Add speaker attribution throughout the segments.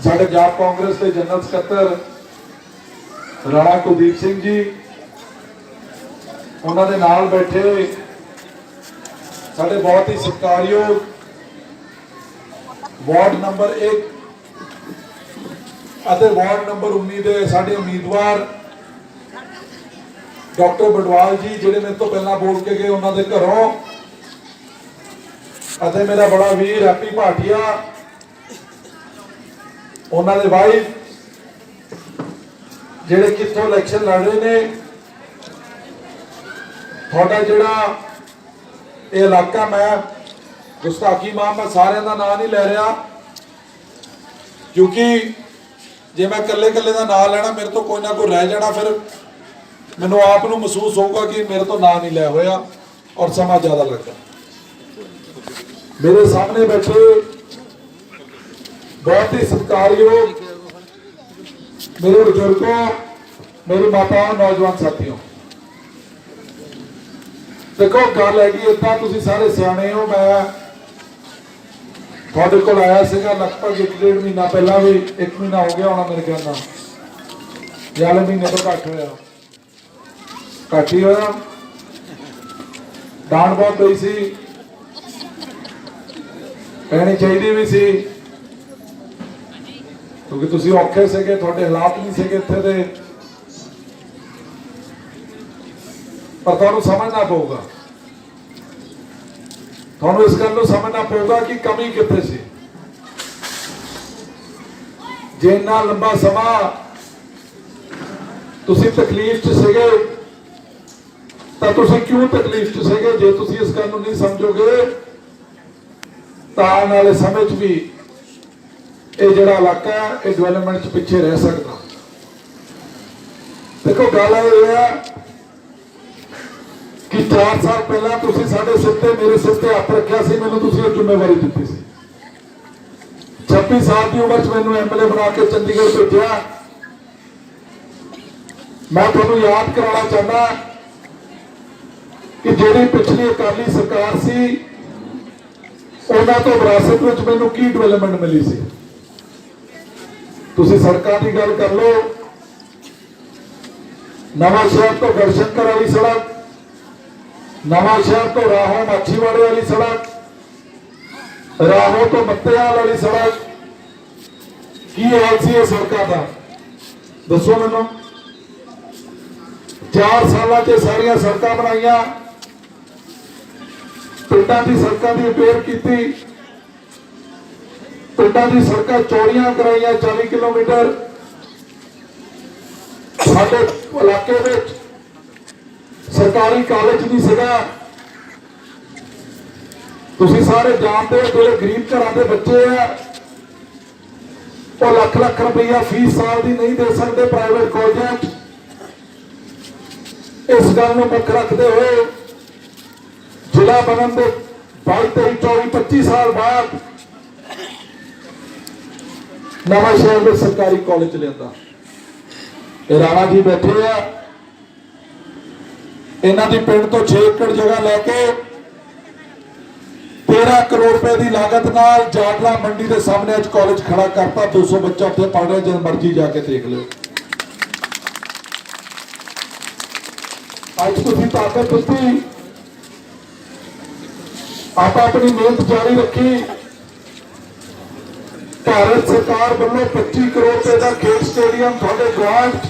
Speaker 1: साडे पंजाब कांग्रेस के जनरल सकत्तर राणा कुलदीप सिंह जी, उन्होंने नाल बैठे साडे बहुत ही सत्कारयोग वार्ड नंबर 1 ਅਤੇ वार्ड नंबर 19 ਦੇ ਸਾਡੇ उम्मीदवार डॉक्टर बडवाल जी ਜਿਹੜੇ ਮੇਰੇ ਤੋਂ ਪਹਿਲਾਂ बोल के गए उन्होंने घरों, ਅਤੇ मेरा बड़ा वीर हैप्पी भाटिया उन्होंने वाइफ ਜਿਹੜੇ ਕਿੱਥੋਂ ਇਲੈਕਸ਼ਨ ਲੜ ਰਹੇ ਨੇ। ਤੁਹਾਡਾ ਜਿਹੜਾ ਇਹ ਇਲਾਕਾ, ਮੈਂ ਗੁਸਤਾਖੀ ਮਾਂ ਮੈਂ ਸਾਰਿਆਂ ਦਾ ਨਾਂ ਨਹੀਂ ਲੈ ਰਿਹਾ, ਕਿਉਂਕਿ ਜੇ ਮੈਂ ਇਕੱਲੇ ਦਾ ਨਾਂ ਲੈਣਾ ਮੇਰੇ ਤੋਂ ਕੋਈ ਨਾ ਕੋਈ ਰਹਿ ਜਾਣਾ, ਫਿਰ ਮੈਨੂੰ ਆਪ ਨੂੰ ਮਹਿਸੂਸ ਹੋਊਗਾ ਕਿ ਮੇਰੇ ਤੋਂ ਨਾਂ ਨਹੀਂ ਲੈ ਹੋਇਆ ਔਰ ਸਮਾਂ ਜ਼ਿਆਦਾ ਲੱਗਾ। मेरे सामने बैठे बहुत ही सत्कारयोग मेरे बुजुर्गों, मेरी माताओं, नौजवान साथियों, देखो गल हैगी इतना, तुसीं सारे सियाणे हो। मैं तुहाडे कोल आया सीगा लगभग 1.5 महीना पहला, भी 1 महीना हो गया होना मेरे ख्याल नाल, यार महीने तो घट होया, घट ही होया। डांट बहुत पई सी, कहनी चाहिए भी सी, क्योंकि तुसीं औखे सीगे, तुहाडे हालात नहीं सीगे इत्थे दे, पर तुहानूं समझना पऊगा, तुहानूं इस गल नूं समझना पऊगा कि कमी कित्थे सी। जे इन्ना लंबा समा तुसीं तकलीफ च सीगे तां तुसीं क्यों तकलीफ च सीगे? जे तुसीं इस गल नूं नहीं समझोगे आने वाले समय भी ये जिहड़ा इलाका है ये डेवलपमेंट पिछे रह सकता। देखो गल ये है कि 4 साल पहला तुसीं साडे सिर ते, मेरे सिर ते हत्थ रखिया सी, मैनूं तुसीं एक जिम्मेवारी दी सी। 26 साल की उम्र च मैनूं MLA बना के चंडीगढ़ भेजा। मैं तुहानूं याद कराना चाहना कि जिहड़ी पिछली अकाली सरकार सी उन्हां तो विरासत में मैनूं की डेवलपमेंट मिली सी। तुसीं सड़कां दी गल कर लो, नवां शहर तो गढ़शंकर वाली सड़क, नवां शहर तो राहों माछीवाड़े वाली सड़क, राहों तो मत्तेयाल वाली सड़क, की हाल सी इह सड़कां दा दसो मैनूं। 4 सालां च सारियां सड़कां बनाईयां, पिंडां दी सड़कां दी रिपेयर की, पिंडां दी सड़कां चौड़ियां कराईयां 40 किलोमीटर। साडे इलाके विच सरकारी कॉलेज नहीं सीगा। तुसीं सारे जानते हो जिहड़े गरीब घरां दे बच्चे आ वो लख रुपया फीस साल दी नहीं दे सकते प्राइवेट कॉलेजां। इस गल नूं मुख रखते हुए जिला बनन के 22, 23, 24, 25 साल बाद नवां शहर में सरकारी कॉलेज लिया। राणा जी बैठे आ, इन्हां दी पिंड तो 6 एकड़ जगह लैके 13 करोड़ रुपए की लागत नाल जाडला मंडी के सामने अज कॉलेज खड़ा करता। 200 बच्चा उत्थे पढ़ रहा, जब मर्जी जाके देख लो। अज तुसीं ताकत दित्ती, आप अपनी मेहनत जारी रखी। भारत सरकार वालों 25 करोड़ रुपए का खेल स्टेडियम थोड़े ग्रांट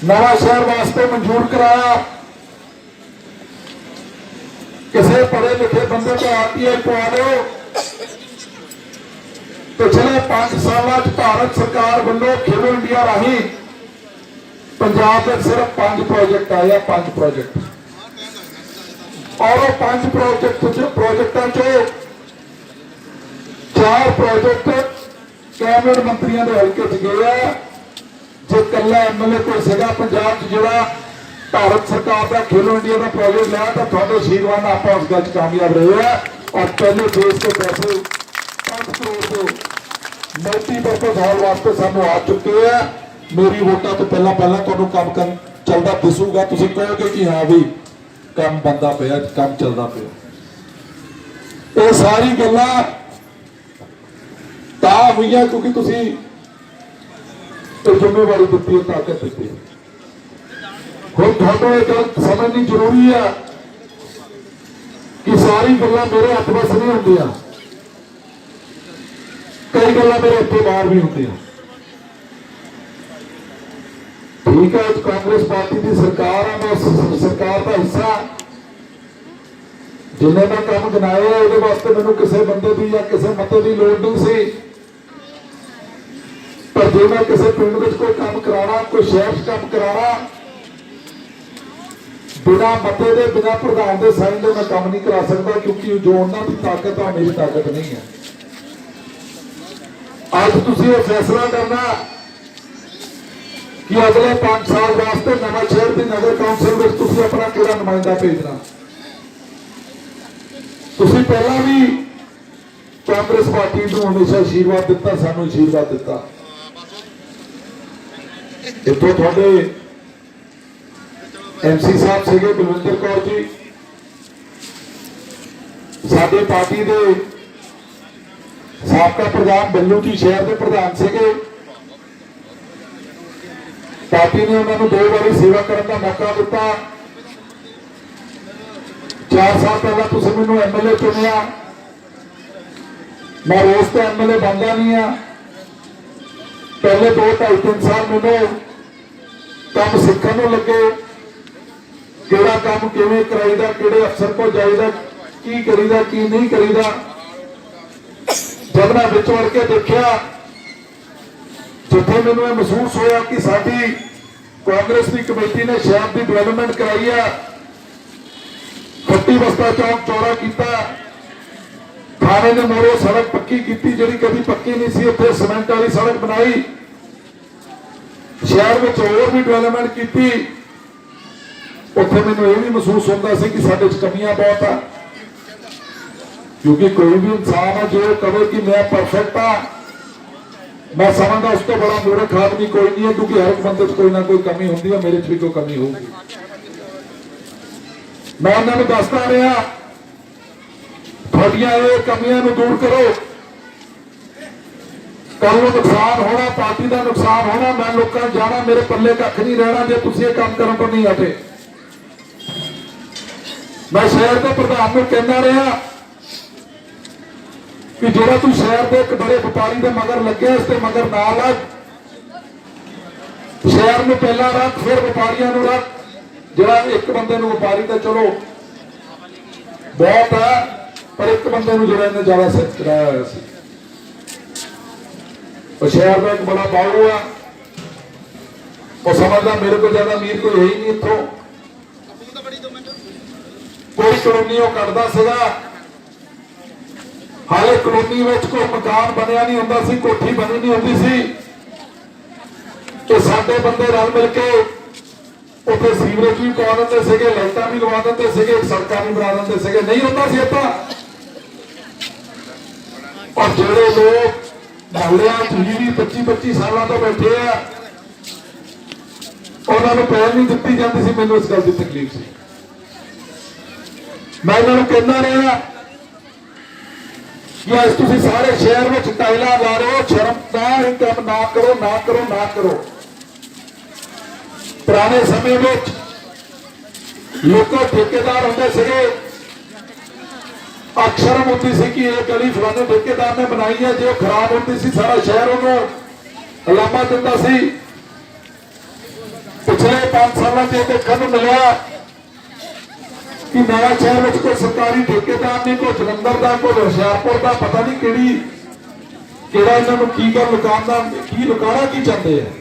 Speaker 1: नवां शहर वास्ते मंजूर कराया। किसी पढ़े लिखे बंदे को RTI पवा लो। पिछले 5 सालों भारत सरकार वालों खेलो इंडिया राही पंजाब में सिर्फ 5 प्रोजेक्ट आए, 5 प्रोजेक्ट, और 5 प्रोजेक्टों चो 4 प्रोजेक्ट कैबिनेट मंत्रियों के हल्के च गए। जो कला MLA कोई सगा पंजाब जिहड़ा भारत सरकार का खेलो इंडिया का प्रोजेक्ट लिया तो थोड़े आशीर्वाद आप उस गल कामयाब रहे हैं। और पहले फेज के पैसे 5 करोड़ के मल्टीपर्पज हॉल वास्ते सानू आ चुके हैं। मेरी वोटा तो पहला तुहानू काम चलता दिसूगा, तुसीं कहोगे कि हाँ भी काम बनता पिया, काम चलता पिया। ये सारी गल्लां हुई क्योंकि तुसी जिम्मेवारी दी ताकत दी। हम थोड़ा यह गल समझनी जरूरी है कि सारी गल्लां मेरे हथ बस नहीं होंदियां, कई गल्लां मेरे हथों बाहर भी होंदियां। ठीक है, कांग्रेस पार्टी की सरकार है, मैं उस सरकार का हिस्सा, जिन्हें मैं काम गिनाए वो वास्ते मैनू किसी बंदे की या किसी मते की लोड़ नहीं सी। पर जो मैं किसी पिंड में कोई काम कराना, कोई शहर च काम कराना, बिना मते दे बिना प्रधान के साइन दे मैं काम नहीं करा सकता, क्योंकि जो उन्होंने ताकत है मेरी ताकत नहीं है। आज तुसीं ये फैसला करना कि अगले 5 साल वास्ते नवांशहर की नगर कौंसल में तुसीं अपना किहड़ा नुमाइंदा भेजना। तुसीं पहला भी कांग्रेस पार्टी को हमेशा आशीर्वाद दिता, सानू आशीर्वाद दिता। इतों थोड़े MC साहब से बलविंदर कौर जी, साडी पार्टी के साबका प्रधान बल्लू जी शहर के प्रधान से, पार्टी ने उन्होंने 2 बारी सेवा करने का मौका दिता। 4 साल पहला तुसीं मैनूं MLA चुनिया, मैं रोज तो MLA बनता नहीं हाँ। पहले 2-2.5-3 साल मैनूं काम सीखण नूं लगे, किहड़ा काम किवें कराईदा, किहड़े अफसर को जाईदा, की करीदा की नहीं करीदा। जब मैं विच वड़ के देखा, जिथे मैनूं महसूस होया कि साडी कांग्रेस की कमेटी ने शहर की डेवलपमेंट कराई है, खट्टी बस्ता चौक चौड़ा किया, थाने ने मोड़ो सड़क पक्की की जी कभी पक्की नहीं सी, उत्थे सीमेंट वाली सड़क बनाई, शहर में होर भी डेवलपमेंट की। उत्थे मैनूं यह भी महसूस होता सी कि साडे च कमियां बहुत आ, क्योंकि कोई भी इंसान है जो कहे कि मैं परफेक्ट हाँ, मैं समझदा उस तो बड़ा मूर्ख आदमी कोई नहीं है, क्योंकि हर एक बंदे कोई ना कोई कमी होती है, मेरे च भी कोई कमी होगी। मैं उन्होंने दसदा रहा, थोड़ियां ये कमियां नूं दूर करो, कल नूं नुकसान होना, पार्टी का नुकसान होना, मैं लोगों ने जाना, मेरे पल्ले कख नहीं रहना जे तुसीं ये काम करन तो नहीं हटे। मैं शहर के प्रधान को कहना रहा कि जो तू शहर के एक बड़े व्यापारी के मगर लगे, इसके मगर ना लग, शहर में पहला रख, फिर व्यापारियों को रख। जो एक बंदे व्यापारी का चलो बहुत है, पर एक बंदे जो इन्हें ज्यादा सेट कराया हुआ सी। शहर का एक बड़ा बाहू है, वो समझदा मेरे को ज्यादा अमीर कोई है ही नहीं, इतों कोई कॉलोनी कटदा सीगा, हाले कॉलोनी में कोई मकान बनया नहीं होंदा सी, कोठी बनी नहीं होंदी सी, तो साडे बंदे रल मिल के उत्थे सीवरेज भी पा देंदे सीगे, लाइटां भी लवा देंदे सीगे, सड़कां भी बना देंदे सीगे, नहीं होंदा सी इत्थां। और जिहड़े लोग मोहल्लियां 20-25 सालों तो बैठे आ, उन्होंने पहल नहीं दी जाती सी। मैनूं इस गल की तकलीफ सी, मैं उन्होंने कहना रहा कि अज तुसीं सारे शहर में टाइलां ला रहे हो, शर्मनाक काम ना करो, ना करो, ना करो। पुराने समय में लोग ठेकेदार होंदे सीगे, अक्षरम होती सी कि यह गली फलाने ठेकेदार ने बनाई है, जो खराब होती सी सारा शहर उन्होंने लामा दिंदा सी। पिछले 5 सालों से देखने को मिला कि नया शहर में कोई सरकारी ठेकेदार नहीं, कोई जलंधर का, कोई हुशियारपुर का, पता नहीं किहड़ा इन्होंने की गल लुकाना, की लुकाना की चाहते हैं।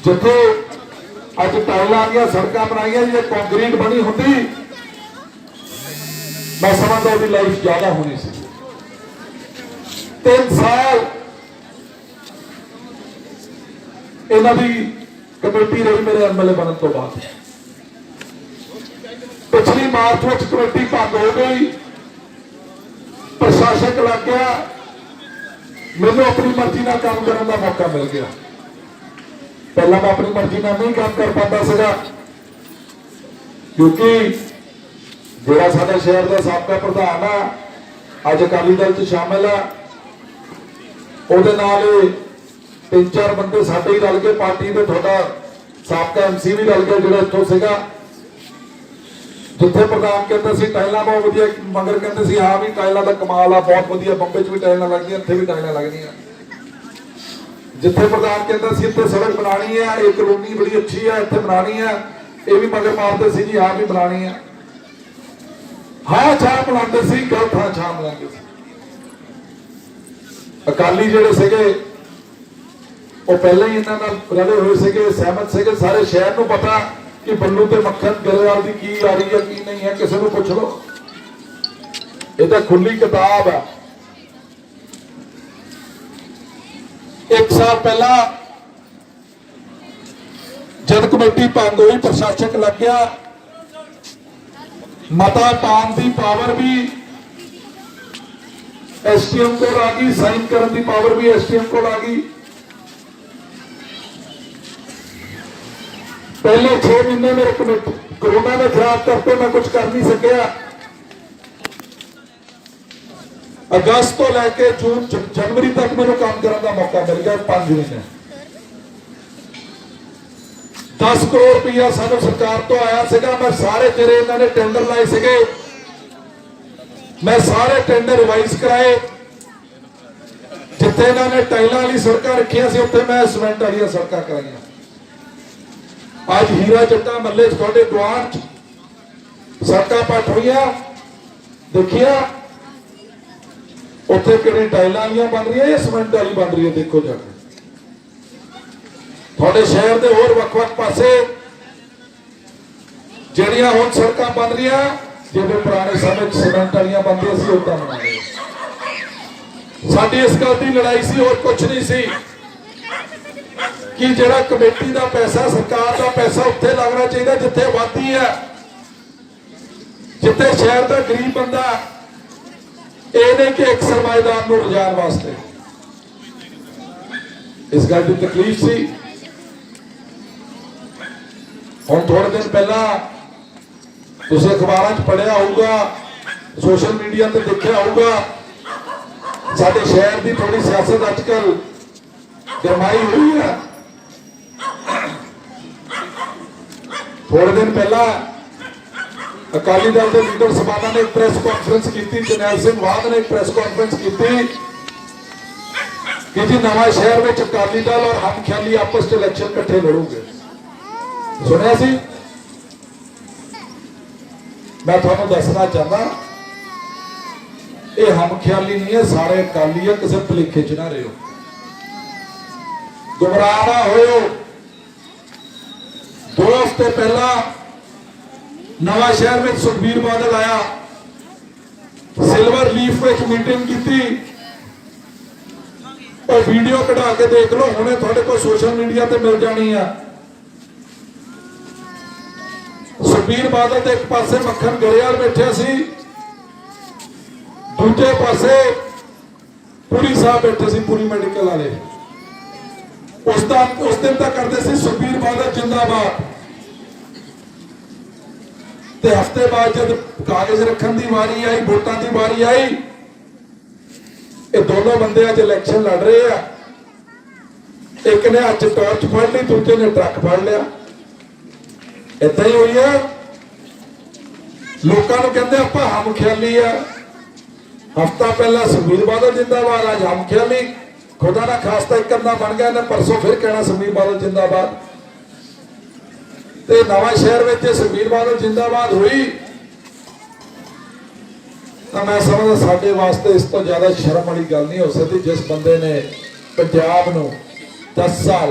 Speaker 1: जिथे अज टाइलां आईयां, सड़कां बनाईयां, जे कंक्रीट बनी होंदी, मैं समझदा उसकी लाइफ ज्यादा होनी सी। 3 साल इन्हां दी कमेटी रही मेरे MLA बनने तो बाद। पिछली मार्च में कमेटी भंग हो गई, प्रशासक लग गया, मैनूं अपनी मर्जी नाल काम करने का मौका मिल गया। पहला मैं अपनी मर्जी नाल नहीं काम कर पाता सीगा, क्योंकि जिहड़ा साडा शहर का साबका प्रधान आ ਅੱਜ ਅਕਾਲੀ ਦਲ 'ਚ ਸ਼ਾਮਿਲ ਆ। ਉਹਦੇ ਨਾਲ 3-4 ਬੰਦੇ ਸਾਡੇ ਹੀ ਰਲ ਕੇ ਪਾਰਟੀ ਦੇ, ਤੁਹਾਡਾ ਸਾਬਕਾ MC ਵੀ ਰਲ ਕੇ ਜਿਹੜਾ ਇੱਥੋਂ ਸੀਗਾ, ਜਿੱਥੇ ਪ੍ਰਧਾਨ ਕਹਿੰਦਾ ਸੀ ਟਾਈਲਾਂ ਬਹੁਤ ਵਧੀਆ, ਮਗਰ ਕਹਿੰਦੇ ਸੀ ਹਾਂ ਵੀ ਟਾਈਲਾਂ ਦਾ ਕਮਾਲ ਆ, ਬਹੁਤ ਵਧੀਆ, ਬੰਬੇ 'ਚ ਵੀ ਟਾਈਲਾਂ ਲੱਗਦੀਆਂ, ਇੱਥੇ ਵੀ ਟਾਈਲਾਂ ਲੱਗਦੀਆਂ। ਜਿੱਥੇ ਪ੍ਰਧਾਨ ਕਹਿੰਦਾ ਸੀ ਇੱਥੇ ਸੜਕ ਬਣਾਣੀ ਹੈ, ਇਹ ਕਲੋਨੀ ਬੜੀ ਅੱਛੀ ਹੈ, ਇੱਥੇ ਬਣਾਣੀ ਹੈ, ਇਹ ਵੀ ਮਗਰ ਮਾਰਦੇ ਸੀ ਜੀ ਹਾਂ ਵੀ ਬਣਾਣੀ ਹੈ। ਹਾਂ ਛਾਂ ਬਣਾਉਂਦੇ ਸੀ, ਗਲਤ ਹਾਂ ਛਾਂ ਬਣਾਉਂਦੇ ਸੀ। ਅਕਾਲੀ ਜਿਹੜੇ ਸੀਗੇ ਉਹ ਪਹਿਲਾਂ ਹੀ ਇਹਨਾਂ ਨਾਲ ਰਲੇ ਹੋਏ ਸੀਗੇ, ਸਹਿਮਤ ਸੀਗੇ। ਸਾਰੇ ਸ਼ਹਿਰ ਨੂੰ ਪਤਾ ਕਿ ਬੱਲੂ ਤੇ ਮੱਖਣ ਗਰੇਵਾਲ ਦੀ ਕੀ ਆ ਰਹੀ ਹੈ ਕੀ ਨਹੀਂ ਹੈ, ਕਿਸੇ ਨੂੰ ਪੁੱਛ ਲਓ, ਇਹ ਤਾਂ ਖੁੱਲੀ ਕਿਤਾਬ ਹੈ। 1 ਸਾਲ ਪਹਿਲਾਂ ਜਦ ਕਮੇਟੀ ਭੰਗ ਹੋਈ, ਪ੍ਰਸ਼ਾਸਕ ਲੱਗਿਆ, ਮਤਾ ਪਾਉਣ ਦੀ ਪਾਵਰ ਵੀ SDM ਕੋਲ ਆ ਗਈ, ਸਾਈਨ ਕਰਨ ਦੀ ਪਾਵਰ ਵੀ SDM ਕੋਲ ਆ ਗਈ। पहले 6 महीने मेरे कोरोना ने खराब करते, मैं कुछ कर नहीं सकिया। अगस्त तो लैके जून जनवरी तक मेरे काम करने का मौका मिल गया। 5 महीने 10 करोड़ रुपया सानू सरकार तो आया सीगा। मैं सारे तेरे इन्होंने टेंडर लाए सीगे, मैं सारे टेंडर रिवाइज कराए। जिथे इन्होंने टाइलों वाली सड़क रखिया सी, उत्थे मैं सीमेंट वाली सड़क कराइया। आज हीरा चट्टा महल्ले थोड़े गुआंढ सड़क पट हुई, देखिया उत्थे किहड़ी टाइलां वालियां बन रही है या सीमेंट वाली बन रही है, देखो जाके। थोड़े शहर के होर वख-वख पासे ਜਿਹੜੀਆਂ ਹੁਣ ਸੜਕਾਂ बन रही, जिवें पुराने समय सीमेंट वालियां बनदियां सी उदां बना रहे। साडी इस गल दी लड़ाई सी, और कुछ नहीं सी कि ਜਿਹੜਾ कमेटी का पैसा, सरकार का पैसा उत्थे लगना चाहिए जिथे आबादी है, जिथे शहर का गरीब बंदा, ये नहीं कि एक सरमाएदार को रजाण वास्ते। इस गल की तकलीफ सी। हुण थोड़े दिन पहला तुसीं अखबारां च पढ़िया होगा, सोशल मीडिया ते देखिया होगा, साडे शहर की थोड़ी सियासत अजकल गरमाई हुई है। थोड़े दिन पहला अकाली दल के लीडर साहबाना ने एक प्रेस कॉन्फ्रेंस की, जरनैल सिंह वाद ने एक प्रेस कॉन्फ्रेंस की कि जी नवा शहर में अकाली दल और हम ख्याली आपस में इलेक्शन इकट्ठे लड़ोगे। सुनिया सी? मैं थोड़ा दसना चाहता, ये हम ख्याली नहीं है, सारे अकाली है, किसी भुलेखे च ना रहो, गुमराह ना हो। 2 हफ्ते पहला नवा शहर में सुखबीर बादल आया, सिल्वर लीफ में मीटिंग की और वीडियो कढ़ा के देख लो, हुणे थोड़े को सोशल मीडिया ते मिल जानी है। सुखबीर बादल ते एक पासे मक्खन गरेवाल बैठे सी, दूजे पासे पुरी साहब बैठे सी, पुरी मेडिकल वाले। उस दिन तक करते सी सुखबीर बादल जिंदाबाद, ते हफ्ते बाद जब कागज रखने की वारी आई, वोटां की वारी आई, ये दोनों बंदे अज इलेक्शन लड़ रहे हैं। एक ने अज टॉर्च फड़ ली, दूजे ने ट्रक फड़ लिया। इदा ही हुई है। लोगों को कहते आप हम ख्याली है। हफ्ता पहला सुखबीर बादल जिंदाबाद, आज हम ख्याली। खुदा ना खास्ता एक करना बन गया, ने परसों फिर कहना सुखबीर बादल जिंदाबाद। ते नवा शहर में सुखबीर बादल जिंदाबाद हुई तो मैं समझदा साडे वास्ते इस तो ज्यादा शर्म वाली गल नहीं हो सकती। जिस बंदे ने पंजाब नूं 10 साल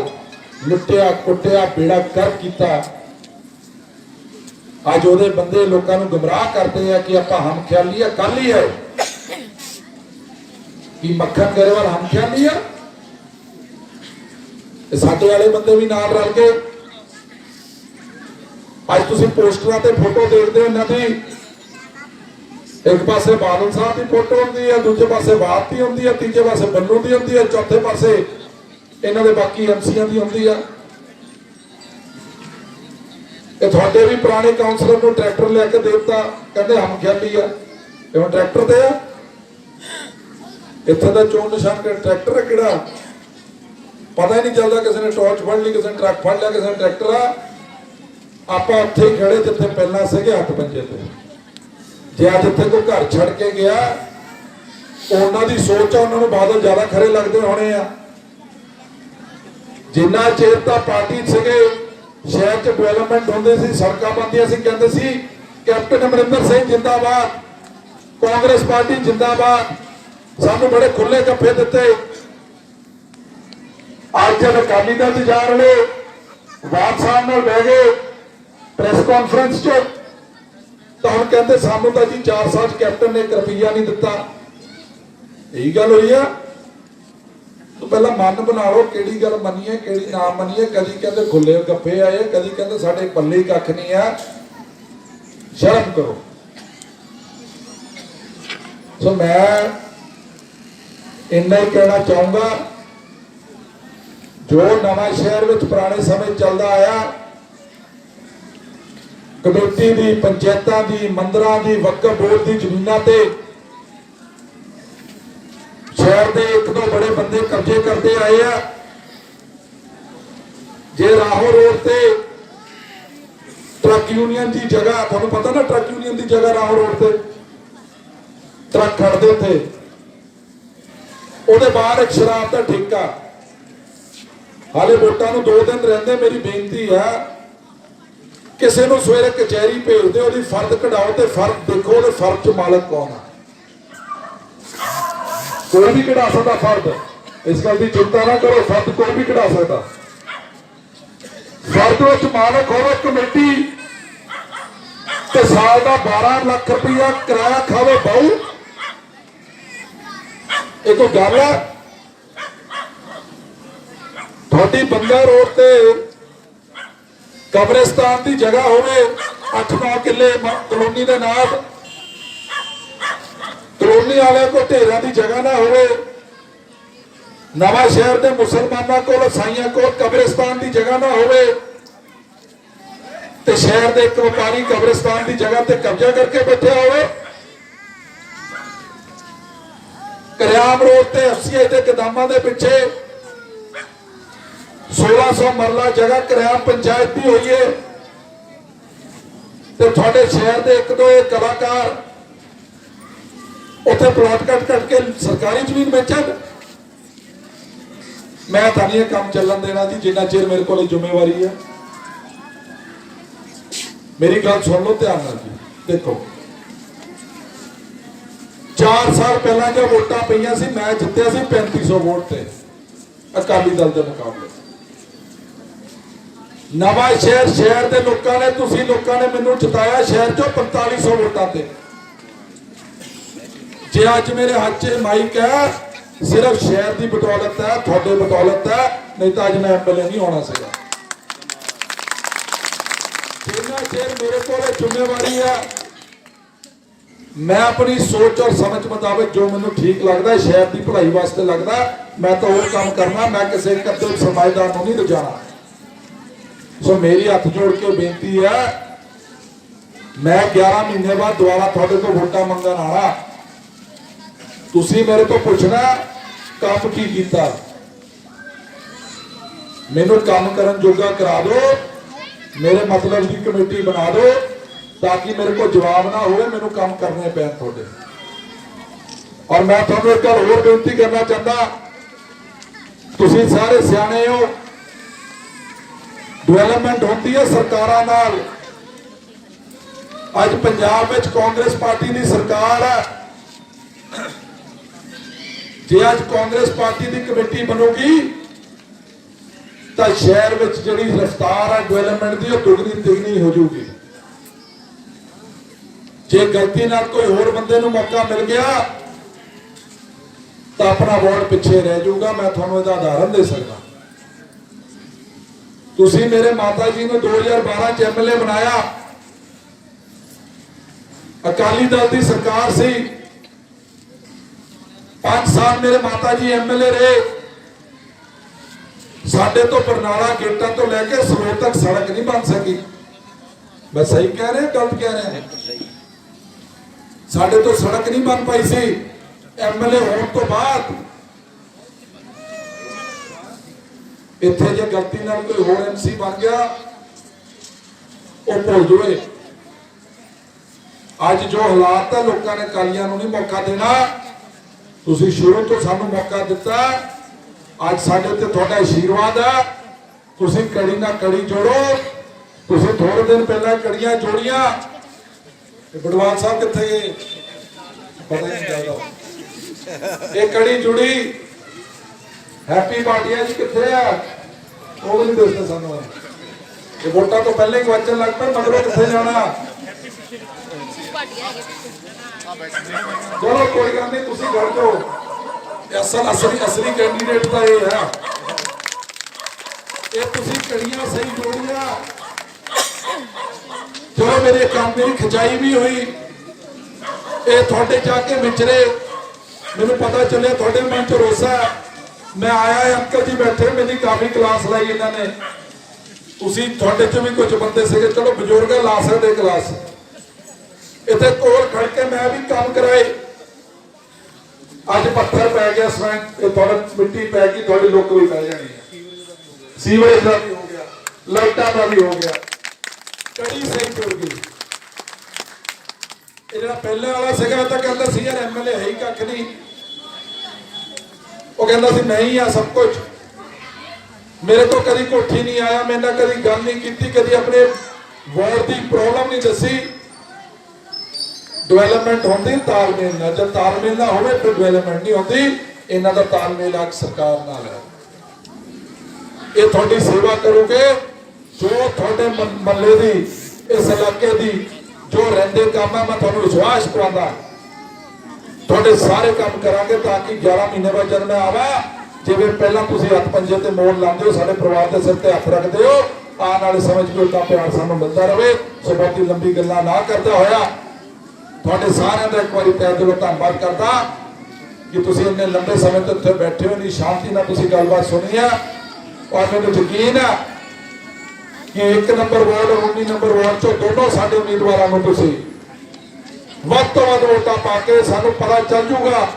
Speaker 1: लुटिया कुटिया बेड़ा कर किया, अज उहदे बंदे लोगों को गुमराह करते हैं कि आपां हम ख्याली है। कल ही है कि मक्खन गरेवाल हम ख्याली है, साडे वाले बंदे भी नाल रल के अज तुसीं पोस्टरां ते फोटो देखते हो इन्हां दी, एक पासे बादल साहब की फोटो होंदी है, दूजे पासे बात की होंदी है, तीजे पासे बल्लू की होंदी है, चौथे पासे इन्हां दे बाकी एमसीआं की होंदी है। ये थोड़े भी पुराने काउंसलर को ट्रैक्टर लैके देता, कहते हम ख्याली है, क्यों ट्रैक्टर दे ਇੱਥੇ ਦਾ ਚੋਣ ਨਿਸ਼ਾਨ ट्रैक्टर है किड़ा पता ही नहीं चलता, किसी ने टॉर्च फड़ ली, किसी ने ट्रक फड़ लिया, किसी ने ट्रैक्टर आ आप उत्थे ही खड़े जिथे पहला सीगे हथ पंजे ते। जे अज इत्थे कोई घर छड़ के गया उन्हां दी सोच आ उन्हां नूं बादल ज्यादा खरे लगदे होणे आ। जिन्ना चेर तां पार्टी सीगे शहर च डेवलपमेंट होंदे सी, सड़कां बनदियां सी, कहंदे सी कैप्टन अमरिंदर सिंह जिंदाबाद, कांग्रेस पार्टी जिंदाबाद, सानूं बड़े खुले गप्फे दिते। अज जब अकाली दल जा रहे वाद साहब नाल बह गए प्रेस कॉन्फ्रेंस च तो हम कहते सानू तो जी 4 साल कैप्टन ने 1 रुपया नहीं दिता। यही गल हुई है। तो पहला मन बना लो किहड़ी गल मनीए किहड़ी ना मनीए। कदी कहते खुले गप्फे आए, कदी कहते साडे पल्ले कख नहीं है। शर्म करो। सो मैं इन्ना ही कहना चाहूंगा, जो नवा शहर में पुराने समय चलता आया कमेटी की, पंचायतों की, मंदिरों की, वक्फ बोर्ड की जमीनों ते शहर के 1-2 बड़े बंदे कब्जे करते आए हैं। जे राहो रोड से ट्रक यूनियन की जगह, तुहानूं पता ना ट्रक यूनियन की जगह राहो रोड से ट्रक खड़ते थे, ਉਹਦੇ ਬਾਹਰ एक शराब का ठेका। हाले वोटां नूं 2 दिन रहंदे मेरी बेनती है किसी नूं सवेरे कचहरी भेज दे, ਉਹਦੀ फर्द कढाओ ते फर्द देखो ਉਹਦੇ फर्द च मालक कौन है। कोई भी कढा सकता फर्द, इस गल की चिंता ना करो, फर्द कोई भी कढा सकता। फर्द विच मालक होवे कमेटी ते साल का 12 लाख रुपया किराया खावे बहु। एक गल है थोड़ी बंगा रोड से कब्रिस्तान की जगह होवे 8-9 किले कलोनी के नाल, कलोनी वाले को ढेरों की जगह ना होवे। नवा शहर के मुसलमानों को ईसाइयों को कब्रिस्तान की जगह ना होवे ते शहर के एक व्यापारी कब्रिस्तान की जगह ते कब्जा करके बैठे होवे। करियाम रोड से FCI के गोदामां दे पिछे 1600 मरला जगह करियाम पंचायत की हुई है ते थोड़े शहर के 1-2 कलाकार उत्थे प्लॉट कट के सरकारी जमीन बेचन। मैं तो नहीं काम चलन देना जी जिन्ना चिर मेरे को जिम्मेवारी है। मेरी गल सुन लो ध्यान नाल जी। देखो 4 साल पहला जब वोटां पईयां सी मैं जित्तिया सी 3500 वोट से अकाली दल के मुकाबले। नवा शहर के लोगों ने तुसीं लोगों ने मैनूं जिताया शहर चो 4500 वोटां ते। जे अज मेरे हाथ च माइक है सिर्फ शहर की बदौलत है, थोड़े बदौलत है, नहीं तो अज मैं MLA नहीं होना सीगा। जिन्ना चेर मेरे को जिम्मेवारी है मैं अपनी सोच और समझ मुताबिक जो मैनूं ठीक लगता है शहर की भलाई वास्ते लगता मैं तो वो काम करना। मैं किसी कदम सरमाएदार को नहीं रजाना। सो मेरी हाथ जोड़ के बेनती है मैं 11 महीने बाद दोबारा थोड़े को वोटां मंगन आना। तुसीं मेरे को पूछना काम की कीता, मैनूं काम करन जोगा करा दो, मेरे मतलब की कमेटी बना दो ताकि मेरे को जवाब ना हो मैनूं काम करने पैन थोड़े। और मैं तुहानूं एक गल होर बेनती करना चाहता, तुसीं सारे सियाणे हो, डेवलपमेंट होती है सरकारां नाल। अज पंजाब विच कांग्रेस पार्टी की सरकार है। जे अज कांग्रेस पार्टी की कमेटी बनूगी तो शहर में जिहड़ी रफ्तार है डेवलपमेंट की दुगनी तिगनी हो जाऊगी। जे गलती नाल कोई होर बंदे नूं मौका मिल गया तो अपना वोट पिछे रह जाऊगा। मैं तुहानूं इहदा उदाहरण दे सकदा। तुसीं मेरे माता जी ने 2012 च MLA बनाया, अकाली दल की सरकार सी। 5 साल मेरे माता जी MLA रहे। साडे तो बरनाला गेटां तो लैके सरोवर तक सड़क नहीं बन सकी। मैं सही कह रहा गलत कह रहा? साडे तो सड़क नहीं बन पाई सी। ਐਮਐਲਏ ਹੋਣ ਤੋਂ ਬਾਅਦ ਇੱਥੇ ਜੇ ਗਲਤੀ ਨਾਲ ਕੋਈ ਹੋਰ ਐਮਸੀ ਬਣ ਗਿਆ ਉਹ ਭੁੱਲ ਜਾਵੇ। ਅੱਜ ਜੋ ਹਾਲਾਤ ਹੈ ਲੋਕਾਂ ਨੇ ਅਕਾਲੀਆਂ ਨੂੰ ਨਹੀਂ ਮੌਕਾ ਦੇਣਾ। ਤੁਸੀਂ ਸ਼ੁਰੂ ਤੋਂ ਸਾਨੂੰ ਮੌਕਾ ਦਿੱਤਾ, ਅੱਜ ਸਾਡੇ ਉੱਤੇ ਤੁਹਾਡਾ ਆਸ਼ੀਰਵਾਦ ਹੈ। ਤੁਸੀਂ ਕੜੀ ਨਾਲ ਕੜੀ ਜੋੜੋ। ਤੁਸੀਂ ਥੋੜੇ ਦਿਨ ਪਹਿਲਾਂ ਕੜੀਆਂ ਜੋੜੀਆਂ, ਬੜਵਾਲ ਸਾਹਿਬ ਕਿੱਥੇ ਗਏ ਪਤਾ ਨਹੀਂ ਚੱਲਦਾ। ਇਹ ਕੜੀ ਜੁੜੀ, ਹੈਪੀ ਪਾਰਟੀਆਂ ਜੀ ਕਿੱਥੇ ਆ ਉਹ ਵੀ ਨਹੀਂ ਦੱਸਦੇ ਸਾਨੂੰ। ਇਹ ਵੋਟਾਂ ਤੋਂ ਪਹਿਲੇ ਹੀ ਵਚਨ ਲੱਗ ਪਏ, ਮਗਰੋਂ ਕਿੱਥੇ ਜਾਣਾ। ਚਲੋ ਕੋਈ ਗੱਲ ਨਹੀਂ, ਤੁਸੀਂ ਘਰ ਜਾਓ। ਅਸਲੀ ਕੈਂਡੀਡੇਟ ਤਾਂ ਇਹ ਹੈ। ਇਹ ਤੁਸੀਂ ਕੜੀਆਂ ਸਹੀ ਜੋੜੀਆਂ। ਚਲੋ ਮੇਰੇ ਕੰਮ ਦੀ ਖਿਚਾਈ ਵੀ ਹੋਈ, ਇਹ ਤੁਹਾਡੇ ਜਾ ਕੇ ਵਿਚਰੇ, ਮੈਨੂੰ ਪਤਾ ਚੱਲਿਆ ਤੁਹਾਡੇ ਮਨ ਚ ਰੋਸਾ। ਮੈਂ ਆਇਆ ਅੰਕਲ ਜੀ ਬੈਠੇ, ਮੇਰੀ ਕਾਫੀ ਕਲਾਸ ਲਾਈ ਇਹਨਾਂ ਨੇ। ਤੁਸੀਂ ਤੁਹਾਡੇ ਚ ਵੀ ਕੁਝ ਬੰਦੇ ਸੀਗੇ, ਚਲੋ ਬਜ਼ੁਰਗ ਲਾ ਸਕਦੇ ਕਲਾਸ। ਇੱਥੇ ਕੋਲ ਖੜ ਕੇ ਮੈਂ ਵੀ ਕੰਮ ਕਰਾਏ। ਅੱਜ ਪੱਥਰ ਪੈ ਗਿਆ, ਸਮੈਂਟ ਇਹ ਤੁਹਾਡਾ ਮਿੱਟੀ ਪੈ ਗਈ, ਤੁਹਾਡੀ ਲੁੱਕ ਵੀ ਪੈ ਜਾਣੀ ਹੈ। ਸੀਵਰੇਜ ਦਾ ਵੀ ਹੋ ਗਿਆ, ਲਾਈਟਾਂ ਦਾ ਵੀ ਹੋ ਗਿਆ, ਕੜੀ ਸਹੀ ਜੁੜ ਗਈ। ਇਹ ਜਿਹੜਾ ਪਹਿਲੇ ਵਾਲਾ ਸੀਗਾ ਤਾਂ ਕਹਿੰਦਾ ਸੀ ਯਾਰ ਐਮਐਲਏ ਹੈ ਹੀ ਕੱਖ ਨਹੀਂ। ਉਹ ਕਹਿੰਦਾ ਸੀ ਮੈਂ ਹੀ ਆ ਸਭ ਕੁਝ। ਮੇਰੇ ਕੋਲ ਕਦੀ ਕੋਠੀ ਨਹੀਂ ਆਇਆ, ਮੇਰੇ ਨਾਲ ਕਦੀ ਗੱਲ ਨਹੀਂ ਕੀਤੀ, ਕਦੀ ਆਪਣੇ ਵਾਰਡ ਦੀ ਪ੍ਰੋਬਲਮ ਨਹੀਂ ਦੱਸੀ। ਡਿਵੈਲਪਮੈਂਟ ਹੁੰਦੀ ਤਾਲਮੇਲ ਨਾਲ, ਜਦ ਤਾਲਮੇਲ ਨਾ ਹੋਵੇ ਫਿਰ ਡਿਵੈਲਪਮੈਂਟ ਨਹੀਂ ਹੁੰਦੀ। ਇਹਨਾਂ ਦਾ ਤਾਲਮੇਲ ਆ ਸਰਕਾਰ ਨਾਲ ਹੈ। ਇਹ ਤੁਹਾਡੀ ਸੇਵਾ ਕਰੋਗੇ, ਜੋ ਤੁਹਾਡੇ ਮਹੱਲੇ ਦੀ, ਇਸ ਇਲਾਕੇ ਦੀ ਜੋ ਰਹਿੰਦੇ ਕੰਮ ਹੈ, ਮੈਂ ਤੁਹਾਨੂੰ ਵਿਸ਼ਵਾਸ ਦਿਵਾਉਂਦਾ ਤੁਹਾਡੇ ਸਾਰੇ ਕੰਮ ਕਰਾਂਗੇ ਤਾਂ ਕਿ 11 ਮਹੀਨੇ ਬਾਅਦ ਜਦ ਮੈਂ ਆਵਾਂ, ਜਿਵੇਂ ਪਹਿਲਾਂ ਤੁਸੀਂ ਹੱਥ ਪੰਜੇ ਤੇ ਮੋੜ ਲਾਉਂਦੇ ਹੋ, ਸਾਡੇ ਪਰਿਵਾਰ ਦੇ ਸਿਰ ਤੇ ਹੱਥ ਰੱਖਦੇ ਹੋ, ਆਉਣ ਵਾਲੇ ਸਮੇਂ 'ਚ ਵੀ ਤਾਂ ਪਿਆਰ ਸਾਨੂੰ ਮਿਲਦਾ ਰਹੇ। ਸੋ ਬਹੁਤੀ ਲੰਬੀ ਗੱਲਾਂ ਨਾ ਕਰਦਾ ਹੋਇਆ ਤੁਹਾਡੇ ਸਾਰਿਆਂ ਦਾ ਇੱਕ ਵਾਰੀ ਤਹਿ ਦਿਲੋਂ ਧੰਨਵਾਦ ਕਰਦਾ ਕਿ ਤੁਸੀਂ ਇੰਨੇ ਲੰਬੇ ਸਮੇਂ ਤੋਂ ਇੱਥੇ ਬੈਠੇ ਹੋ, ਨਹੀਂ ਸ਼ਾਂਤੀ ਨਾਲ ਤੁਸੀਂ ਗੱਲਬਾਤ ਸੁਣੀ ਹੈ। ਔਰ ਮੈਨੂੰ ਯਕੀਨ ਹੈ ਕਿ 1 ਨੰਬਰ ਵਾਰਡ ਔਰ 19 ਨੰਬਰ ਵਾਰਡ 'ਚੋਂ ਦੋਨੋਂ ਸਾਡੇ ਉਮੀਦਵਾਰਾਂ ਨੂੰ ਤੁਸੀਂ ਵੱਧ ਤੋਂ ਵੱਧ ਵੋਟਾਂ ਪਾ ਕੇ ਸਾਨੂੰ ਪਤਾ ਚੱਲ ਜੂਗਾ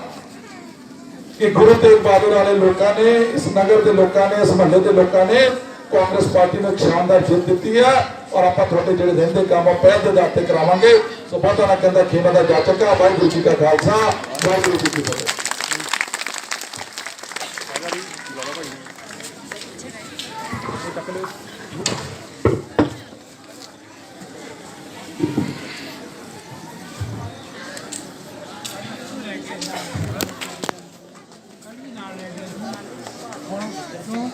Speaker 1: ਕਿ ਗੁਰੂ ਤੇਗ ਬਹਾਦਰ ਵਾਲੇ ਲੋਕਾਂ ਨੇ, ਇਸ ਨਗਰ ਦੇ ਲੋਕਾਂ ਨੇ, ਇਸ ਮਹੱਲੇ ਦੇ ਲੋਕਾਂ ਨੇ ਕਾਂਗਰਸ ਪਾਰਟੀ ਨੂੰ ਇੱਕ ਸ਼ਾਨਦਾਰ ਜਿੱਤ ਦਿੱਤੀ ਹੈ। ਔਰ ਆਪਾਂ ਤੁਹਾਡੇ ਜਿਹੜੇ ਰਹਿੰਦੇ ਕੰਮ ਪਹਿਲ ਦੇ ਆਧਾਰ ਤੇ ਕਰਾਵਾਂਗੇ। ਸੋ ਬਹੁਤਾ ਨਾ ਕਹਿੰਦਾ ਖੇਮਾ ਦਾ ਜਾਚਕ ਆ। ਵਾਹਿਗੁਰੂ ਜੀ ਕਾ ਖਾਲਸਾ, ਵਾਹਿਗੁਰੂ ਜੀ ਕੀ ਫਤਿਹ।
Speaker 2: ਹੁਣ